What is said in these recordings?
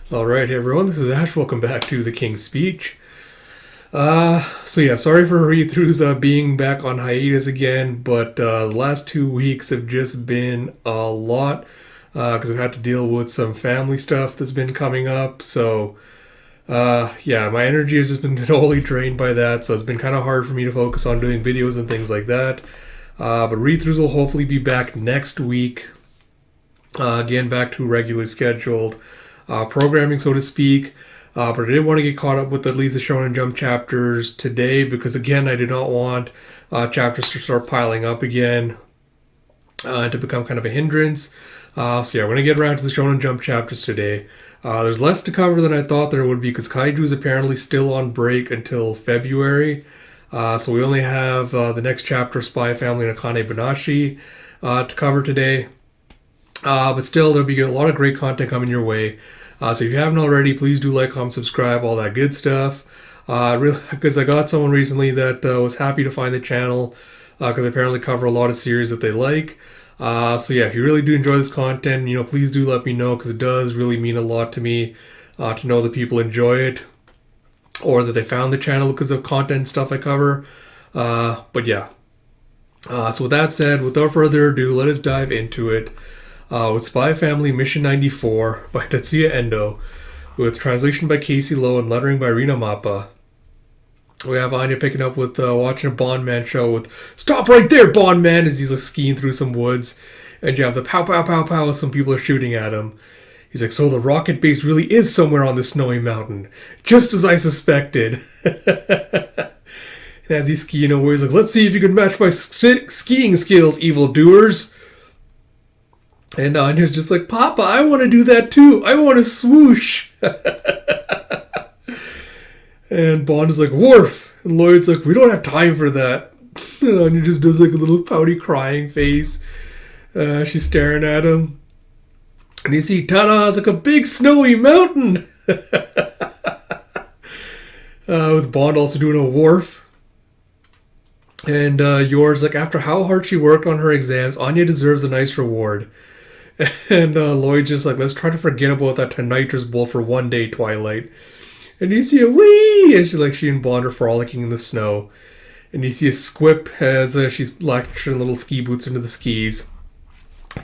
Alright, hey everyone, this is Ash. Welcome back to The King's Speech. Sorry for read-throughs being back on hiatus again, but the last 2 weeks have just been a lot because I've had to deal with some family stuff that's been coming up. My energy has just been totally drained by that, so it's been kind of hard for me to focus on doing videos and things like that. But read-throughs will hopefully be back next week. Again, back to regularly scheduled programming, so to speak. But I didn't want to get caught up with at least the Shonen Jump chapters today because, again, I did not want chapters to start piling up again to become kind of a hindrance. We're going to get around to the Shonen Jump chapters today. There's less to cover than I thought there would be because Kaiju is apparently still on break until February. So we only have the next chapter, Spy Family and Akane Banashi, to cover today. But still, there'll be a lot of great content coming your way. So if you haven't already, please do like, comment, subscribe, all that good stuff. Really, because I got someone recently that was happy to find the channel because I apparently cover a lot of series that they like. If you really do enjoy this content, please do let me know because it does really mean a lot to me to know that people enjoy it or that they found the channel because of content and stuff I cover. So with that said, without further ado, let us dive into it. With Spy Family Mission 94 by Tetsuya Endo, with translation by Casey Lowe and lettering by Rina Mappa. We have Anya picking up with watching a Bond Man show with "Stop right there, Bond Man!" as he's skiing through some woods, and you have the pow pow pow pow as some people are shooting at him. He's like, "So the rocket base really is somewhere on this snowy mountain, just as I suspected." And as he's skiing away, he's like, "Let's see if you can match my skiing skills, evildoers." And Anya's just like, "Papa, I want to do that too. I want to swoosh." And Bond is like, "Worf." And Lloyd's like, "We don't have time for that." And Anya just does like a little pouty crying face. She's staring at him. And you see, ta-da, it's like a big snowy mountain. With Bond also doing a Worf. And Yor's like, after how hard she worked on her exams, Anya deserves a nice reward. And Lloyd's just like, let's try to forget about that nitrous bowl for one day, Twilight. And you see a wee as she and Bond are frolicking in the snow. And you see a Squip as she's latching little ski boots into the skis.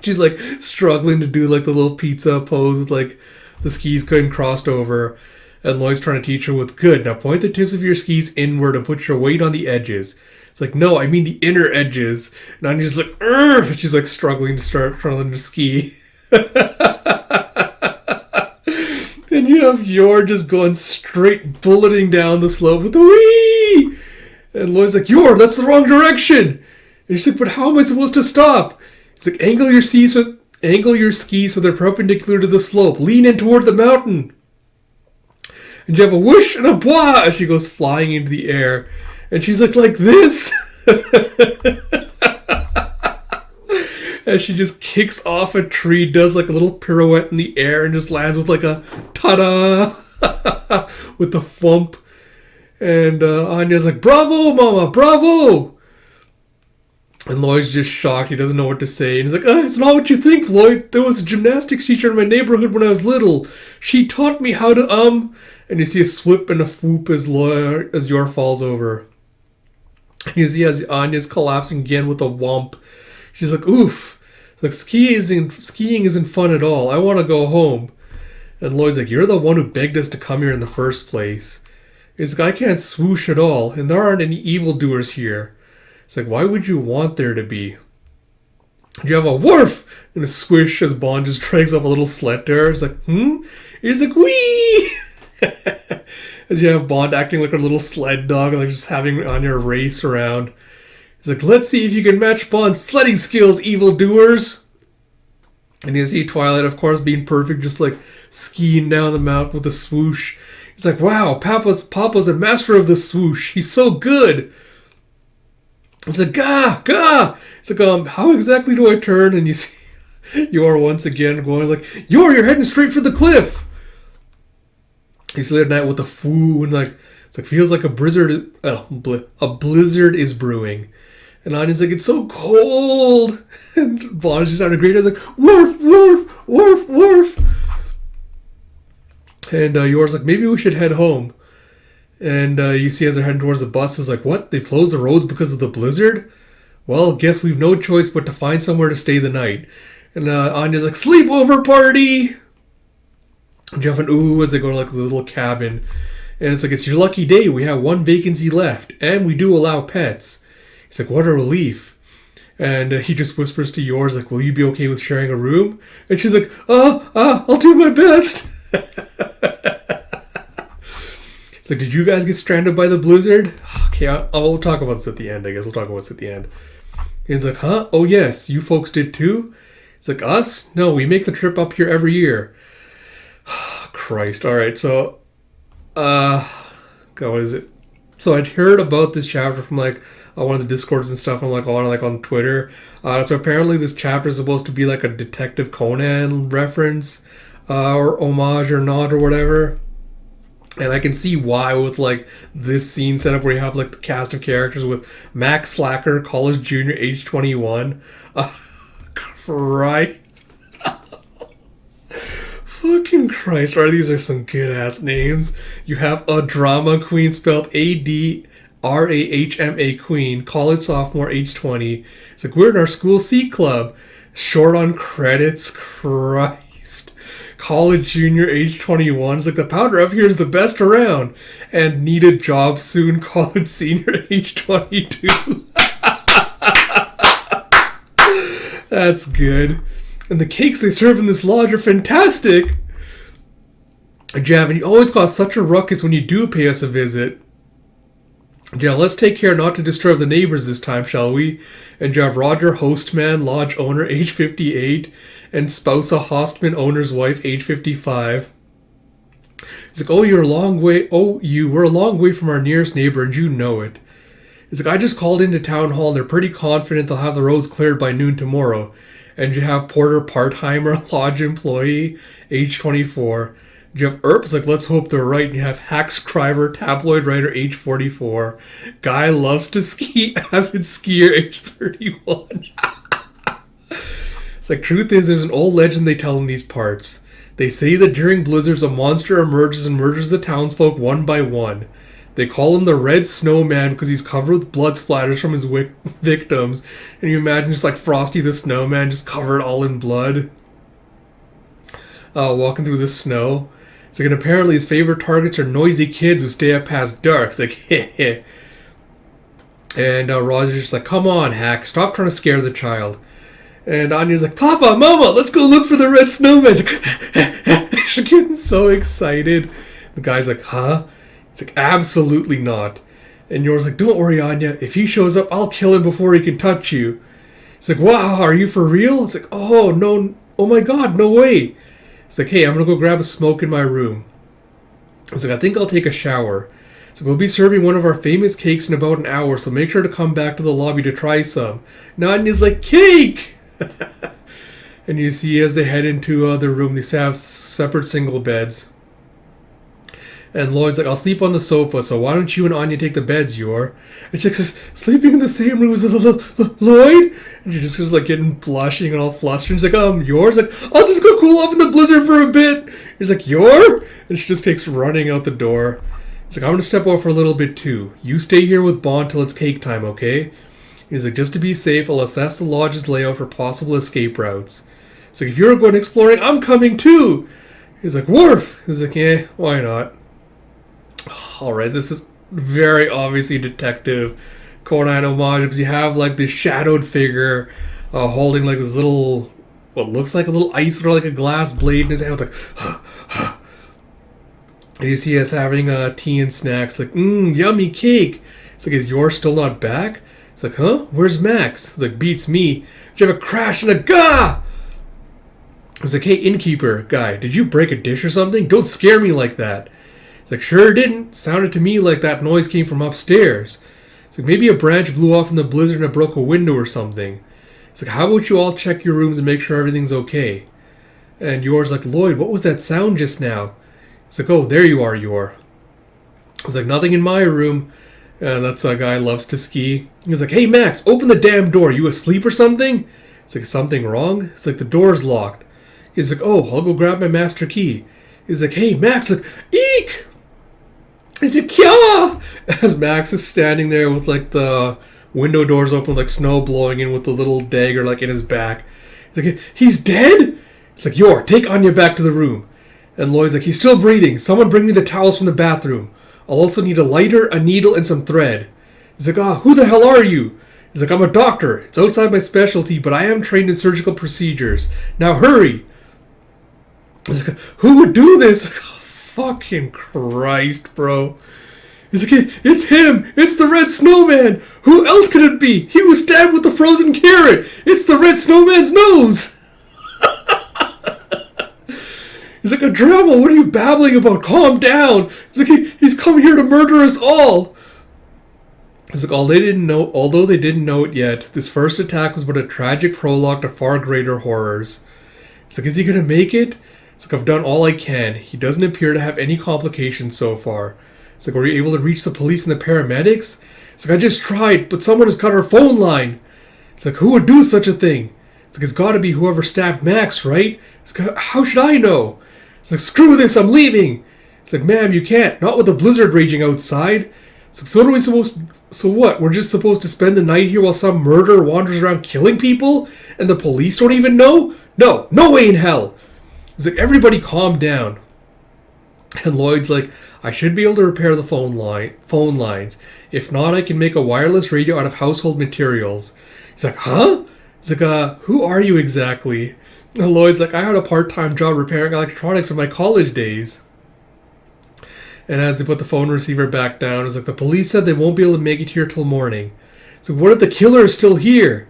She's like struggling to do like the little pizza pose with like the skis couldn't crossed over. And Lloyd's trying to teach her with, good, now point the tips of your skis inward and put your weight on the edges. It's like, no, I mean the inner edges. And I'm just like, urgh! And she's like struggling to start trying to ski. And you have Yor just going straight bulleting down the slope with the wee! And Lloyd's like, Yor, that's the wrong direction! And she's like, but how am I supposed to stop? He's like, angle your skis so they're perpendicular to the slope. Lean in toward the mountain. And you have a whoosh and a blah as she goes flying into the air. And she's like this. As she just kicks off a tree, does like a little pirouette in the air and just lands with like a ta-da with the thump. And Anya's like, bravo, mama, bravo. And Lloyd's just shocked. He doesn't know what to say. And he's like, it's not what you think, Lloyd. There was a gymnastics teacher in my neighborhood when I was little. She taught me how to, And you see a slip and a whoop as Yor falls over. And you see as Anya's collapsing again with a whomp. She's like, oof. It's like, skiing isn't fun at all. I want to go home. And Lloyd's like, you're the one who begged us to come here in the first place. He's like, I can't swoosh at all. And there aren't any evildoers here. It's like, why would you want there to be? You have a woof and a swish as Bond just drags up a little sled to her. It's like, He's like, wee! As you have Bond acting like a little sled dog and like just having Anya race around. He's like, let's see if you can match Bond's sledding skills, evildoers. And you see Twilight, of course, being perfect, just like skiing down the mountain with a swoosh. He's like, wow, Papa's a master of the swoosh. He's so good. It's like, gah! It's like, how exactly do I turn? And you see Yor once again going like, you're heading straight for the cliff. He's late at night with the foo and like, it's like, feels like a blizzard is brewing. And Anya's like, it's so cold. And Bond's just having a great time, like, woof, woof, woof, woof. And yours like, maybe we should head home. And you see as they're heading towards the bus, is like, what? They've closed the roads because of the blizzard? Well, guess we've no choice but to find somewhere to stay the night. And Anya's like, sleepover party! Jeff and ooh as they go to like the little cabin. And it's like, it's your lucky day. We have one vacancy left. And we do allow pets. He's like, what a relief. And he just whispers to yours, like, will you be okay with sharing a room? And she's like, I'll do my best. It's like, did you guys get stranded by the blizzard? Okay, I'll talk about this at the end. I guess we'll talk about this at the end. He's like, huh? Oh, yes, you folks did too? It's like, us? No, we make the trip up here every year. Christ. All right, so, God, what is it? So I'd heard about this chapter from like one of the Discords and stuff, and on Twitter. So apparently this chapter is supposed to be like a Detective Conan reference, or homage or nod or whatever. And I can see why with like this scene setup where you have like the cast of characters with Max Slacker, college junior, age 21. Christ. Fucking Christ. Right, these are some good ass names. You have a drama queen spelled ADRAHMA queen, college sophomore, age 20. It's like, we're in our school C club. Short on credits. Christ. College junior, age 21. It's like, the powder up here is the best around. And need a job soon. College senior, age 22. That's good. And the cakes they serve in this lodge are fantastic. Javin, you always cause such a ruckus when you do pay us a visit. Yeah, let's take care not to disturb the neighbors this time, shall we? And you have Roger, hostman, lodge owner, age 58, and Spousa, hostman, owner's wife, age 55. He's like, you were a long way from our nearest neighbor, and you know it. He's like, I just called into town hall, and they're pretty confident they'll have the roads cleared by noon tomorrow. And you have Porter, part-timer, lodge employee, age 24. You have Earps, like, let's hope they're right. And you have Hack Scriber, tabloid writer, age 44. Guy loves to ski, avid skier, age 31. It's like, truth is, there's an old legend they tell in these parts. They say that during blizzards, a monster emerges and murders the townsfolk one by one. They call him the Red Snowman because he's covered with blood splatters from his victims. And you imagine just like Frosty the Snowman just covered all in blood. Walking through the snow. It's like, and apparently his favorite targets are noisy kids who stay up past dark. It's like, heh. And Roger's just like, come on, Hack, stop trying to scare the child. And Anya's like, Papa, Mama, let's go look for the Red Snowman. She's getting so excited. The guy's like, huh? He's like, absolutely not. And yours like, don't worry, Anya. If he shows up, I'll kill him before he can touch you. He's like, wow, are you for real? It's like, oh, no. Oh, my God, no way. It's like, hey, I'm going to go grab a smoke in my room. It's like, I think I'll take a shower. So we'll be serving one of our famous cakes in about an hour, so make sure to come back to the lobby to try some. And Anya's like, cake! And you see as they head into their room, they have separate single beds. And Lloyd's like, I'll sleep on the sofa, so why don't you and Anya take the beds, Yor? And she's like, sleeping in the same room as Lloyd? And she just was like getting blushing and all flustered. She's like, Yor's like, I'll just go cool off in the blizzard for a bit. He's like, Yor? And she just takes running out the door. He's like, I'm going to step out for a little bit too. You stay here with Bond till it's cake time, okay? He's like, just to be safe, I'll assess the lodge's layout for possible escape routes. He's like, if you're going exploring, I'm coming too. He's like, Worf. He's like, yeah, why not? Alright, this is very obviously Detective Conan homage because you have like this shadowed figure holding like this little, what looks like a little ice or like a glass blade in his hand. It's like, and you see us having tea and snacks. Like, yummy cake. It's like, is yours still not back? It's like, huh? Where's Max? It's like, beats me. Did you have a crash and a gah? It's like, hey, innkeeper guy, did you break a dish or something? Don't scare me like that. It's like, sure didn't. Sounded to me like that noise came from upstairs. It's like, maybe a branch blew off in the blizzard and it broke a window or something. It's like, how about you all check your rooms and make sure everything's okay? And Yor's like, Lloyd, what was that sound just now? It's like, oh, there you are, Yor. It's like, nothing in my room. And that's a guy who loves to ski. He's like, hey, Max, open the damn door. You asleep or something? It's like, something wrong? It's like, the door's locked. He's like, oh, I'll go grab my master key. He's like, hey, Max, like, eek! He's like, yeah! As Max is standing there with, like, the window doors open, like, snow blowing in with the little dagger, like, in his back. He's like, he's dead? It's like, Yor, take Anya back to the room. And Lloyd's like, he's still breathing. Someone bring me the towels from the bathroom. I'll also need a lighter, a needle, and some thread. He's like, who the hell are you? He's like, I'm a doctor. It's outside my specialty, but I am trained in surgical procedures. Now hurry. He's like, who would do this? Like, oh, fucking Christ, bro. He's like, it's him. It's the red snowman. Who else could it be? He was stabbed with the frozen carrot. It's the red snowman's nose. He's like, a drama. What are you babbling about? Calm down. He's like, he's come here to murder us all. He's like, although they didn't know it yet, this first attack was but a tragic prologue to far greater horrors. He's like, is he going to make it? It's like, I've done all I can. He doesn't appear to have any complications so far. It's like, were you able to reach the police and the paramedics? It's like, I just tried, but someone has cut our phone line. It's like, who would do such a thing? It's like, it's got to be whoever stabbed Max, right? It's like, how should I know? It's like, screw this, I'm leaving. It's like, ma'am, you can't. Not with the blizzard raging outside. It's like, so what? We're just supposed to spend the night here while some murderer wanders around killing people? And the police don't even know? No way in hell. It's like, everybody calm down. And Lloyd's like, I should be able to repair the phone lines. If not, I can make a wireless radio out of household materials. He's like, huh? He's like, who are you exactly? And Lloyd's like, I had a part-time job repairing electronics in my college days. And as they put the phone receiver back down, it's like, the police said they won't be able to make it here till morning. So what if the killer is still here?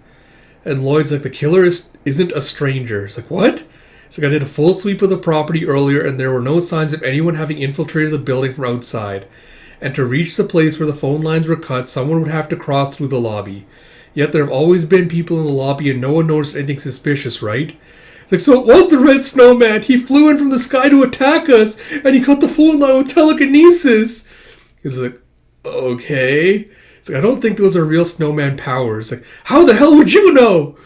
And Lloyd's like, the killer isn't a stranger. It's like, what? It's like, I did a full sweep of the property earlier and there were no signs of anyone having infiltrated the building from outside. And to reach the place where the phone lines were cut, someone would have to cross through the lobby. Yet there have always been people in the lobby and no one noticed anything suspicious, right? It's like, so it was the red snowman. He flew in from the sky to attack us and he cut the phone line with telekinesis. He's like, okay. It's like, I don't think those are real snowman powers. Like, how the hell would you know?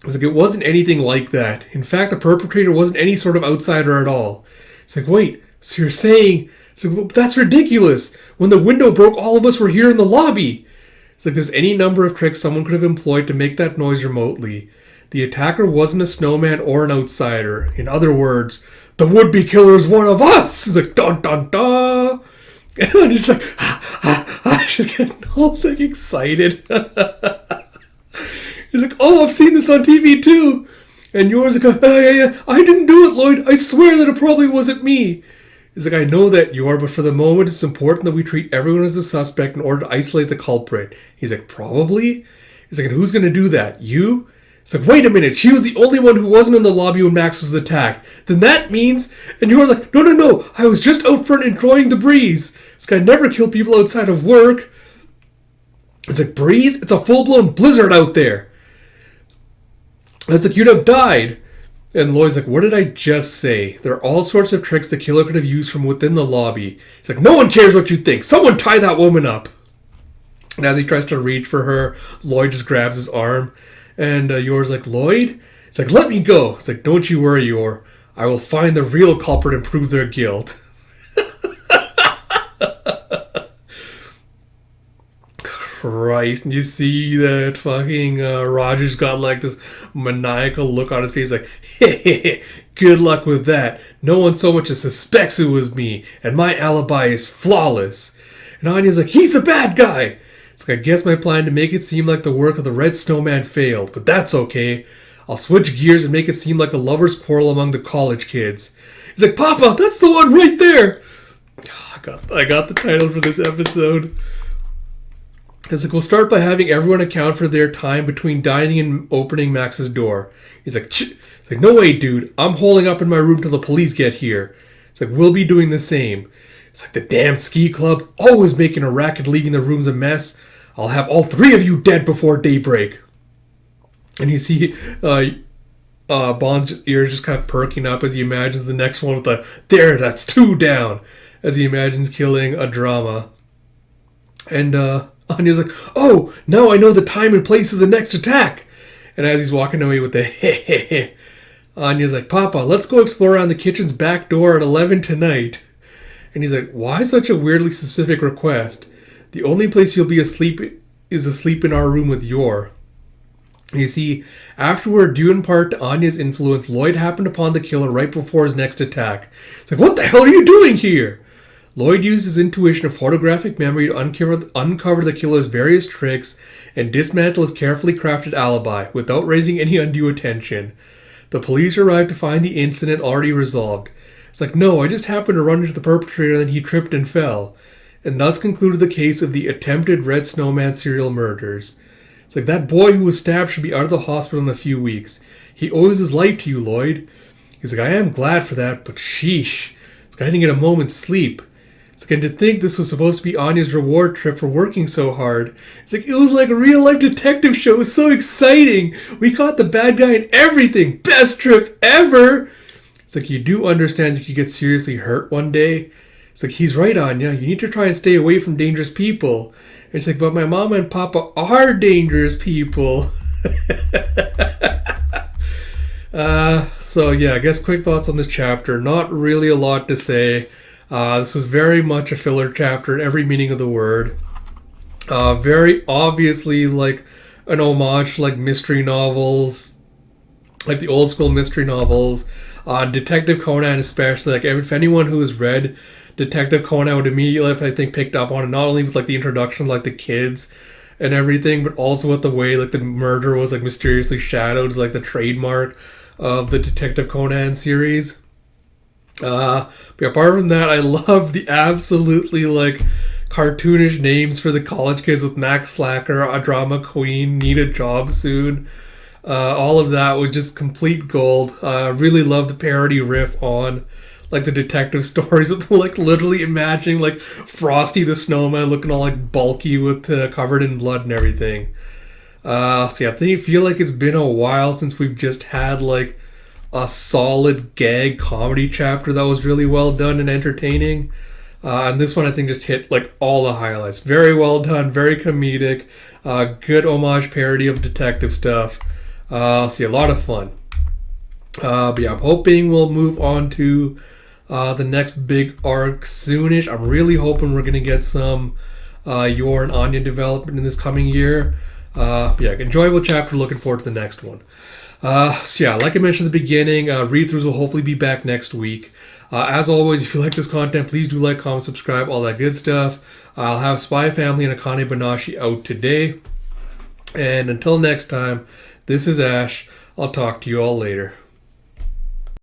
It's like, it wasn't anything like that. In fact, the perpetrator wasn't any sort of outsider at all. It's like, wait, so you're saying... It's like, well, that's ridiculous. When the window broke, all of us were here in the lobby. It's like, there's any number of tricks someone could have employed to make that noise remotely. The attacker wasn't a snowman or an outsider. In other words, the would-be killer is one of us. It's like, dun dun dun. And it's like, she's getting all like excited. He's like, oh, I've seen this on TV too. And yours like, yeah, I didn't do it, Lloyd. I swear that it probably wasn't me. He's like, I know that you are, but for the moment it's important that we treat everyone as a suspect in order to isolate the culprit. He's like, probably? He's like, and who's going to do that? You? It's like, wait a minute, she was the only one who wasn't in the lobby when Max was attacked. Then that means... And yours like, no, I was just out front enjoying the breeze. This guy never killed people outside of work. It's like, breeze? It's a full-blown blizzard out there. And it's like, you'd have died. And Lloyd's like, what did I just say? There are all sorts of tricks the killer could have used from within the lobby. He's like, no one cares what you think. Someone tie that woman up. And as he tries to reach for her, Lloyd just grabs his arm. And Yor's like, Lloyd? It's like, let me go. It's like, don't you worry, Yor. I will find the real culprit and prove their guilt. Christ. And you see that fucking Roger's got like this maniacal look on his face like, hey, good luck with that. No one so much as suspects it was me. And my alibi is flawless. And Anya's like, he's the bad guy. It's like, I guess my plan to make it seem like the work of the Red Snowman failed, but that's okay. I'll switch gears and make it seem like a lover's quarrel among the college kids. He's like, Papa, that's the one right there. I got the title for this episode. It's like, we'll start by having everyone account for their time between dining and opening Max's door. He's like, it's like, no way, dude. I'm holding up in my room till the police get here. It's like, we'll be doing the same. It's like, the damn ski club, always making a racket, leaving the rooms a mess. I'll have all three of you dead before daybreak. And you see Bond's ears just kind of perking up as he imagines the next one with the, there, that's two down, as he imagines killing a drama. And Anya's like, oh, now I know the time and place of the next attack. And as he's walking away with the Anya's like, Papa, let's go explore around the kitchen's back door at 11 tonight. And he's like, why such a weirdly specific request? The only place you'll be asleep is asleep in our room with Yor. You see, afterward, due in part to Anya's influence, Lloyd happened upon the killer right before his next attack. It's like, what the hell are you doing here? Lloyd used his intuition of photographic memory to uncover the killer's various tricks and dismantle his carefully crafted alibi without raising any undue attention. The police arrived to find the incident already resolved. It's like, no, I just happened to run into the perpetrator and then he tripped and fell. And thus concluded the case of the attempted Red Snowman serial murders. It's like, that boy who was stabbed should be out of the hospital in a few weeks. He owes his life to you, Lloyd. He's like, I am glad for that, but sheesh. It's like, I didn't get a moment's sleep. It's like, and to think this was supposed to be Anya's reward trip for working so hard. It's like, it was like a real-life detective show. It was so exciting. We caught the bad guy and everything. Best trip ever. It's like, you do understand you could get seriously hurt one day. It's like, he's right, Anya. You need to try and stay away from dangerous people. And it's like, but my mama and papa are dangerous people. So yeah, I guess quick thoughts on this chapter. Not really a lot to say. This was very much a filler chapter in every meaning of the word. Very obviously like an homage to like mystery novels, like the old school mystery novels. Detective Conan especially, like if anyone who has read Detective Conan would immediately, I think, picked up on it, not only with like the introduction of like the kids and everything, but also with the way like the murder was like mysteriously shadowed, like the trademark of the Detective Conan series. But apart from that, I love the absolutely like cartoonish names for the college kids with Max Slacker, a drama queen, need a job soon. All of that was just complete gold. Really love the parody riff on like the detective stories with like literally imagining like Frosty the Snowman looking all like bulky with covered in blood and everything. So yeah, I feel like it's been a while since we've just had like a solid gag comedy chapter that was really well done and entertaining. And this one I think just hit like all the highlights. Very well done, very comedic, good homage parody of detective stuff. So yeah, a lot of fun. But yeah, I'm hoping we'll move on to the next big arc soonish. I'm really hoping we're going to get some Yor and Anya development in this coming year. Yeah, enjoyable chapter. Looking forward to the next one. So yeah, like I mentioned at the beginning, read-throughs will hopefully be back next week. As always, if you like this content, please do like, comment, subscribe, all that good stuff. I'll have Spy Family and Akane Banashi out today. And until next time, this is Ash. I'll talk to you all later.